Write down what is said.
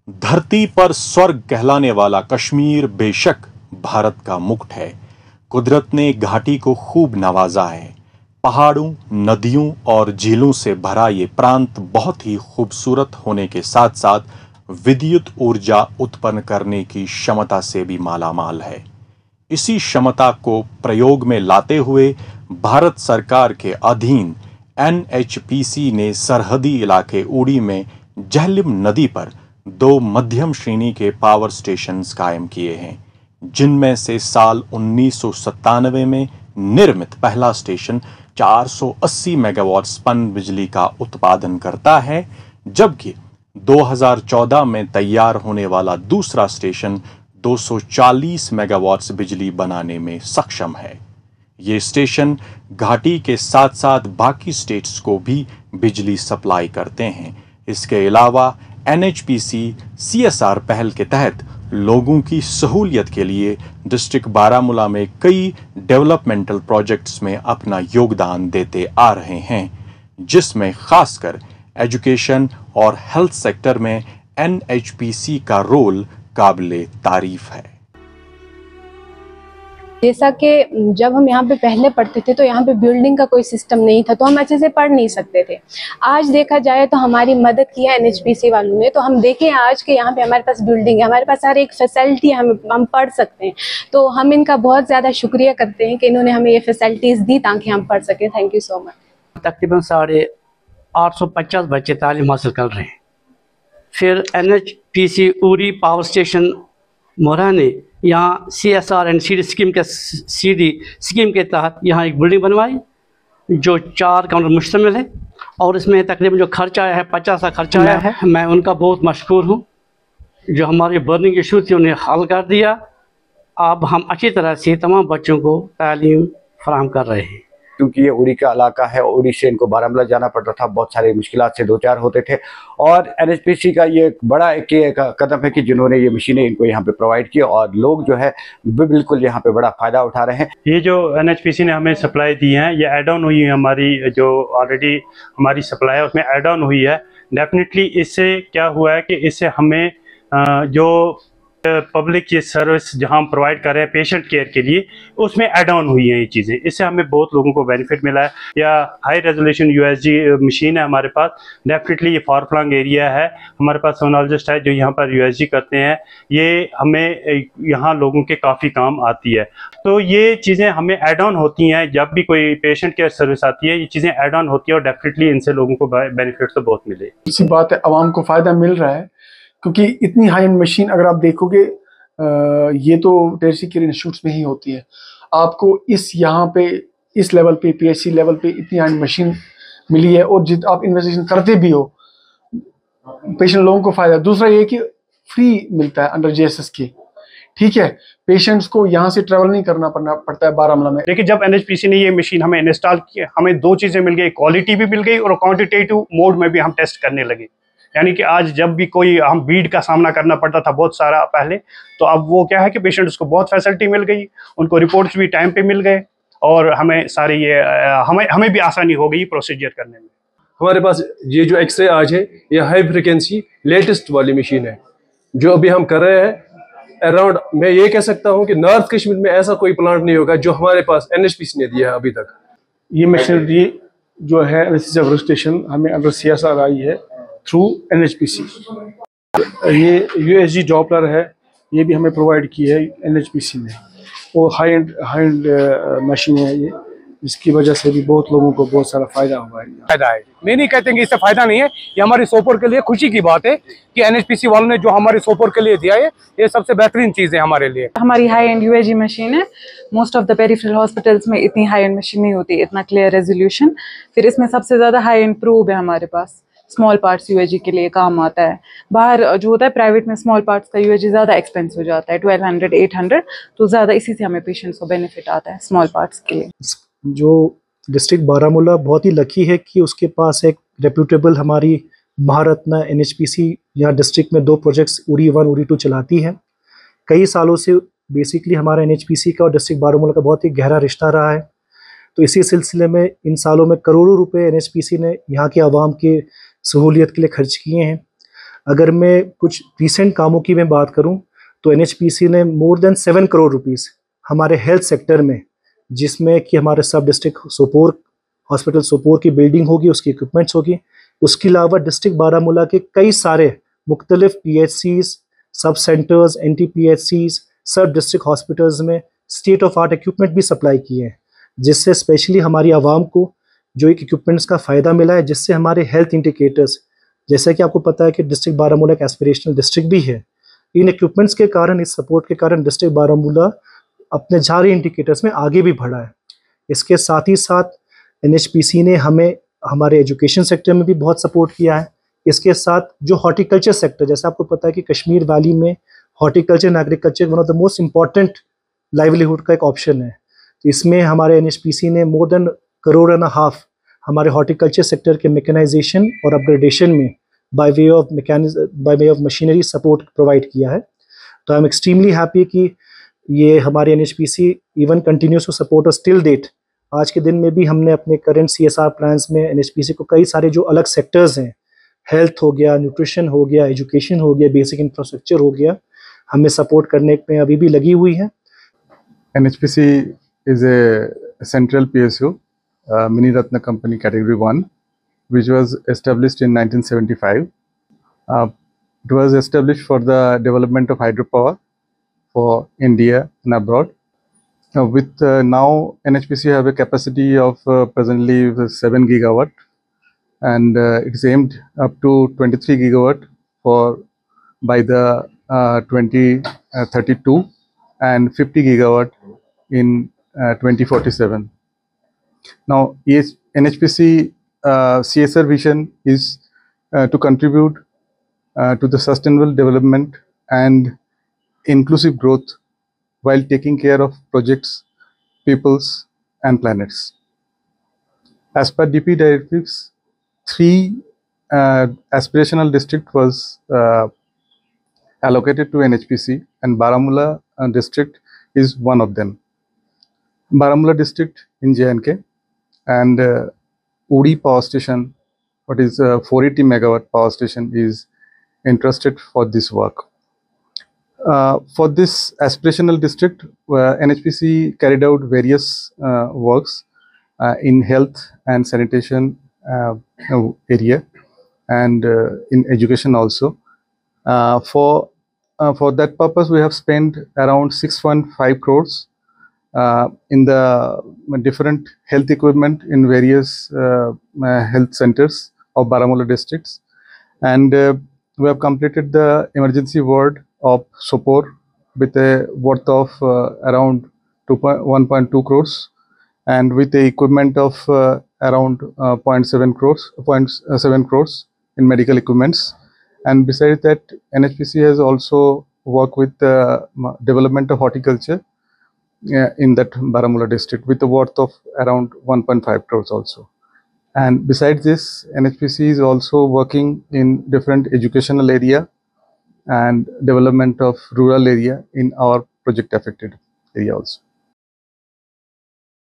धरती पर स्वर्ग कहलाने वाला कश्मीर बेशक भारत का मुकुट है। कुदरत ने घाटी को खूब नवाजा है। पहाड़ों, नदियों और झीलों से भरा ये प्रांत बहुत ही खूबसूरत होने के साथ साथ विद्युत ऊर्जा उत्पन्न करने की क्षमता से भी मालामाल है। इसी क्षमता को प्रयोग में लाते हुए भारत सरकार के अधीन NHPC ने सरहदी इलाके उड़ी में झेलम नदी पर 2 मध्यम श्रेणी के पावर स्टेशंस कायम किए हैं, जिनमें से साल 1997 में निर्मित पहला स्टेशन 480 मेगावाट पन बिजली का उत्पादन करता है, जबकि 2014 में तैयार होने वाला दूसरा स्टेशन 240 मेगावाट बिजली बनाने में सक्षम है। ये स्टेशन घाटी के साथ साथ बाकी स्टेट्स को भी बिजली सप्लाई करते हैं। इसके अलावा NHPC CSR पहल के तहत लोगों की सहूलियत के लिए डिस्ट्रिक्ट बारामूला में कई डेवलपमेंटल प्रोजेक्ट्स में अपना योगदान देते आ रहे हैं, जिसमें खासकर एजुकेशन और हेल्थ सेक्टर में NHPC का रोल काबिले तारीफ है। जैसा कि जब हम यहाँ पे पहले पढ़ते थे तो यहाँ पे बिल्डिंग का कोई सिस्टम नहीं था, तो हम अच्छे से पढ़ नहीं सकते थे। आज देखा जाए तो हमारी मदद की है NHPC वालों ने, तो हम देखें आज के यहाँ पे हमारे पास बिल्डिंग है, हमारे पास हर एक फैसिलिटी है, हम पढ़ सकते हैं। तो हम इनका बहुत ज़्यादा शुक्रिया करते हैं कि इन्होंने हमें ये फैसिलिटीज़ दी ताकि हम पढ़ सकें। Thank you so much. तकरीबन 850 बच्चे तालीम हासिल कर रहे हैं। फिर NHPC उरी पावर स्टेशन मोरा ने यहाँ CSR एंड CD स्कीम के तहत यहाँ एक बिल्डिंग बनवाई जो 4 काउंटर मुश्तमिल है, और इसमें तकरीबन जो खर्चा आया है 50 का खर्चा आया है। मैं उनका बहुत मशकूर हूँ, जो हमारी बर्निंग इशू थी उन्हें हल कर दिया। अब हम अच्छी तरह से तमाम बच्चों को तालीम फराहम कर रहे हैं। क्योंकि ये उड़ी का इलाका है, उड़ी से इनको बारामूला जाना पड़ता था, बहुत सारी मुश्किलात से दो चार होते थे, और NHPC का ये बड़ा एक कदम है कि जिन्होंने ये मशीनें इनको यहाँ पे प्रोवाइड की, और लोग जो है बिल्कुल यहाँ पे बड़ा फ़ायदा उठा रहे हैं। ये जो NHPC ने हमें सप्लाई दी है, ये एड ऑन हुई है, हमारी जो ऑलरेडी हमारी सप्लाई है उसमें एड ऑन हुई है। डेफिनेटली इससे क्या हुआ है कि इससे हमें जो पब्लिक की सर्विस जहां हम प्रोवाइड कर रहे हैं पेशेंट केयर के लिए, उसमें एड ऑन हुई हैं ये चीज़ें। इससे हमें बहुत लोगों को बेनिफिट मिला है। या हाई रेजोल्यूशन USG मशीन है हमारे पास, डेफिनेटली ये फार फ्लंग एरिया है, हमारे पास सोनोलॉजिस्ट है जो यहाँ पर USG करते हैं, ये हमें यहाँ लोगों के काफ़ी काम आती है। तो ये चीज़ें हमें एड ऑन होती हैं, जब भी कोई पेशेंट केयर सर्विस आती है ये चीज़ें एड ऑन होती है, और डेफिनेटली इनसे लोगों को बेनिफिट तो बहुत मिले। इसी बात है, आवाम को फ़ायदा मिल रहा है, क्योंकि इतनी हाई एंड मशीन अगर आप देखोगे ये तो टर्शियरी केयर इंस्टीट्यूट्स में ही होती है। आपको इस यहाँ पे इस लेवल पे PHC लेवल पे इतनी हाई मशीन मिली है, और जित आप इन्वेस्टिगेशन करते भी हो पेशेंट लोगों को फ़ायदा। दूसरा ये कि फ्री मिलता है अंडर JSS के, ठीक है, पेशेंट्स को यहाँ से ट्रैवल नहीं करना पड़ता है बारामूला में। देखिए, जब NHPC ने ये मशीन हमें इंस्टॉल की, हमें 2 चीज़ें मिल गई, क्वालिटी भी मिल गई और क्वांटिटेटिव मोड में भी हम टेस्ट करने लगे। यानी कि आज जब भी कोई हम भीड़ का सामना करना पड़ता था बहुत सारा पहले, तो अब वो क्या है कि पेशेंट्स को बहुत फैसिलिटी मिल गई, उनको रिपोर्ट्स भी टाइम पे मिल गए, और हमें सारे ये हमें भी आसानी हो गई प्रोसीजर करने में। हमारे पास ये जो एक्सरे आज है, ये हाई फ्रिक्वेंसी लेटेस्ट वाली मशीन है जो अभी हम कर रहे हैं। अराउंड मैं ये कह सकता हूँ कि नॉर्थ कश्मीर में ऐसा कोई प्लांट नहीं होगा जो हमारे पास NHPC ने दिया है अभी तक। ये मशीनरी जो है एनालिसिस स्टेशन हमें अंडर CSR आई है थ्रू NHPC। ये USG डॉपलर है, ये भी हमें प्रोवाइड की है NHPC ने, वो हाई एंड मशीन है ये, जिसकी वजह से भी बहुत लोगों को बहुत सारा फायदा हुआ है। फायदा है, मैं नहीं कहते कि इससे फायदा नहीं है। ये हमारे सोपोर के लिए खुशी की बात है कि NHPC वालों ने जो हमारे सोपोर के लिए दिया है, ये सबसे बेहतरीन चीज़ है हमारे लिए। हमारी हाई एंड USG मशीन है। Most of the peripheral hospitals में इतनी हाई एंड मशीन नहीं होती, इतना क्लियर रेजोल्यूशन। फिर इसमें सबसे ज़्यादा हाई एंड प्रूव है हमारे पास, स्मॉल पार्ट्स USG के लिए काम आता है। बाहर जो होता है प्राइवेट में स्मॉल पार्ट्स का USG ज़्यादा एक्सपेंसिव हो जाता है, 1200 800, तो ज़्यादा इसी से हमें पेशेंट्स को बेनिफिट आता है स्मॉल पार्ट्स के लिए। जो डिस्ट्रिक्ट बारामूला बहुत ही लकी है कि उसके पास एक रेप्यूटेबल हमारी महारत्ना NHPC यहाँ डिस्ट्रिक्ट में 2 प्रोजेक्ट्स उरी 1 उरी 2 चलाती है। कई सालों से बेसिकली हमारा NHPC का और डिस्ट्रिक्ट बारामूला का बहुत ही गहरा रिश्ता रहा है। तो इसी सिलसिले में इन सालों में करोड़ों रुपए NHPC ने यहाँ के आवाम के सहूलियत के लिए खर्च किए हैं। अगर मैं कुछ रिसेंट कामों की मैं बात करूं तो NHPC ने मोर देन 7 करोड़ रुपीस हमारे हेल्थ सेक्टर में, जिसमें कि हमारे सब डिस्ट्रिक्ट सोपोर हॉस्पिटल सोपोर की बिल्डिंग होगी, उसकी इक्विपमेंट्स होगी, उसके अलावा डिस्ट्रिक्ट बारामूला के कई सारे मुख्तलिफ PHCs, सब सेंटर्स, NTPHCs, सब डिस्ट्रिक्ट हॉस्पिटल्स में स्टेट ऑफ आर्ट इक्विपमेंट भी सप्लाई किए हैं, जिससे स्पेशली हमारी आवाम को जो एक इक्विपमेंट्स का फ़ायदा मिला है, जिससे हमारे हेल्थ इंडिकेटर्स, जैसा कि आपको पता है कि डिस्ट्रिक्ट बारामूला एक एस्पिरेशनल डिस्ट्रिक्ट भी है, इन इक्विपमेंट्स के कारण, इस सपोर्ट के कारण डिस्ट्रिक्ट बारामूला अपने जारी इंडिकेटर्स में आगे भी बढ़ा है। इसके साथ ही साथ NHPC ने हमें हमारे एजुकेशन सेक्टर में भी बहुत सपोर्ट किया है। इसके साथ जो हॉर्टिकल्चर सेक्टर, जैसे आपको पता है कि कश्मीर वैली में horticulture and agriculture one of the most important livelihood का एक ऑप्शन है, तो इसमें हमारे NHPC ने मोर देन 1.5 करोड़ हमारे हॉर्टिकल्चर सेक्टर के मैकेनाइजेशन और अपग्रेडेशन में by way of machinery support provide किया है। तो आई एम एक्सट्रीमली हैप्पी कि ये हमारे NHPC even continues to support us till date. आज के दिन में भी हमने अपने करंट CSR प्लान्स में NHPC को कई सारे जो अलग सेक्टर्स हैं, हेल्थ हो गया, न्यूट्रिशन हो गया, एजुकेशन हो गया, बेसिक इंफ्रास्ट्रक्चर हो गया, हमें सपोर्ट करने में अभी भी लगी हुई है। NHPC is a central PSU, Mini Ratna Company Category 1, which was established in 1975. It was established for the development of hydropower for India and abroad. With now NHPC have a capacity of presently 7 gigawatt, and it's aimed up to 23 gigawatt by the 2032 and 50 gigawatt in 2047. Now NHPC CSR vision is to contribute to the sustainable development and inclusive growth while taking care of projects, peoples and planets. As per DP directives, 3 aspirational district was allocated to NHPC, and Baramulla district is one of them. Baramulla district in J&K and Uri power station, what is 480 megawatt power station, is interested for this work. For this aspirational district, NHPC carried out various works in health and sanitation area and in education also. For that purpose, we have spent around 6.5 crores in the different health equipment in various health centers of Baramulla districts, and we have completed the emergency ward of Sopor with a worth of around 1.2 crores and with the equipment of around 0.7 crores in medical equipments. And besides that, NHPC has also worked with the development of horticulture in that Baramulla district with a worth of around 1.5 crores also. And besides this, NHPC is also working in different educational area and development of rural area in our project affected area also.